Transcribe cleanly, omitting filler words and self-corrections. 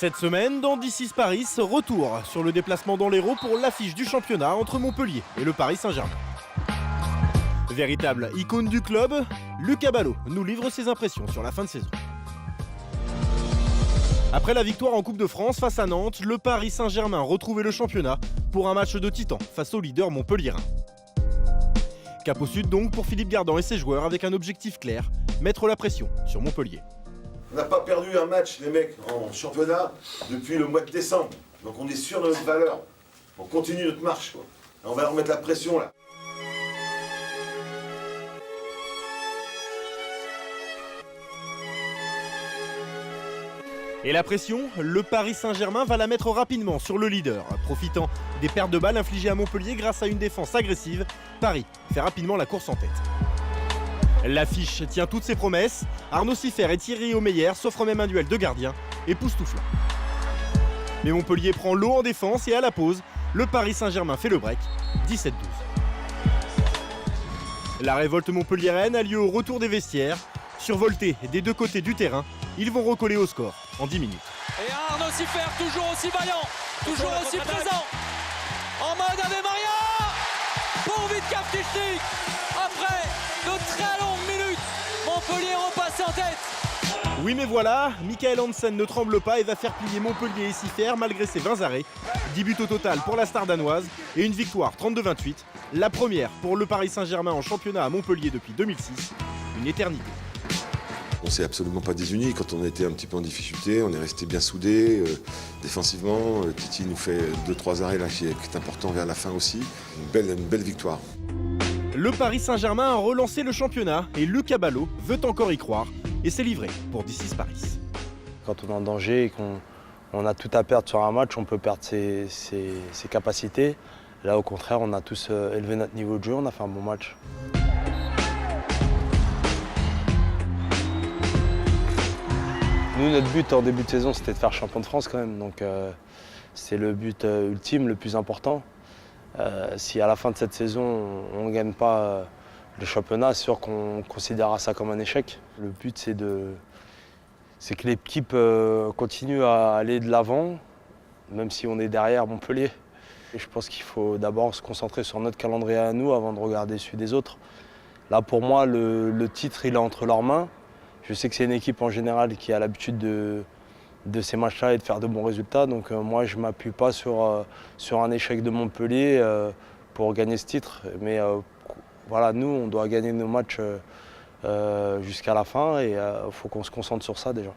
Cette semaine, dans D6 Paris, retour sur le déplacement dans l'Hérault pour l'affiche du championnat entre Montpellier et le Paris Saint-Germain. Véritable icône du club, Lucas Ballot nous livre ses impressions sur la fin de saison. Après la victoire en Coupe de France face à Nantes, le Paris Saint-Germain retrouvait le championnat pour un match de titan face au leader montpelliérain. Cap au sud donc pour Philippe Gardan et ses joueurs avec un objectif clair, mettre la pression sur Montpellier. On n'a pas perdu un match, les mecs, en championnat depuis le mois de décembre. Donc on est sûr de notre valeur. On continue notre marche, quoi. Et on va leur mettre la pression, là. Et la pression, le Paris Saint-Germain va la mettre rapidement sur le leader. Profitant des pertes de balles infligées à Montpellier grâce à une défense agressive, Paris fait rapidement la course en tête. L'affiche tient toutes ses promesses. Arnaud Siffert et Thierry Omeyer s'offrent même un duel de gardiens époustouflant. Mais Montpellier prend l'eau en défense et à la pause, le Paris Saint-Germain fait le break, 17-12. La révolte montpelliéraine a lieu au retour des vestiaires. Survoltés des deux côtés du terrain, ils vont recoller au score en 10 minutes. Et Arnaud Siffert, toujours aussi vaillant, toujours aussi présent, en mode Ave Maria, pour Vitka Ptichnik. Après de très longues minutes, Montpellier repasse en tête. Oui mais voilà, Michael Hansen ne tremble pas et va faire plier Montpellier et Siffert malgré ses 20 arrêts. 10 buts au total pour la star danoise et une victoire 32-28. La première pour le Paris Saint-Germain en championnat à Montpellier depuis 2006. Une éternité. On s'est absolument pas désuni quand on était un petit peu en difficulté. On est resté bien soudés défensivement. Titi nous fait 2-3 arrêts là qui est important vers la fin aussi. Une belle victoire. Le Paris Saint-Germain a relancé le championnat et Lucas Ballot veut encore y croire et s'est livré pour D6 Paris. Quand on est en danger et qu'on a tout à perdre sur un match, on peut perdre ses capacités. Là au contraire, on a tous élevé notre niveau de jeu, on a fait un bon match. Nous, notre but en début de saison, c'était de faire champion de France quand même. Donc c'est le but ultime, le plus important. Si à la fin de cette saison, on ne gagne pas le championnat, c'est sûr qu'on considérera ça comme un échec. Le but, c'est que l'équipe continue à aller de l'avant, même si on est derrière Montpellier. Et je pense qu'il faut d'abord se concentrer sur notre calendrier à nous avant de regarder celui des autres. Là, pour moi, le titre, il est entre leurs mains. Je sais que c'est une équipe en général qui a l'habitude de ces matchs-là et de faire de bons résultats. Donc moi, je ne m'appuie pas sur un échec de Montpellier pour gagner ce titre. Mais voilà, nous, on doit gagner nos matchs jusqu'à la fin et il faut qu'on se concentre sur ça déjà.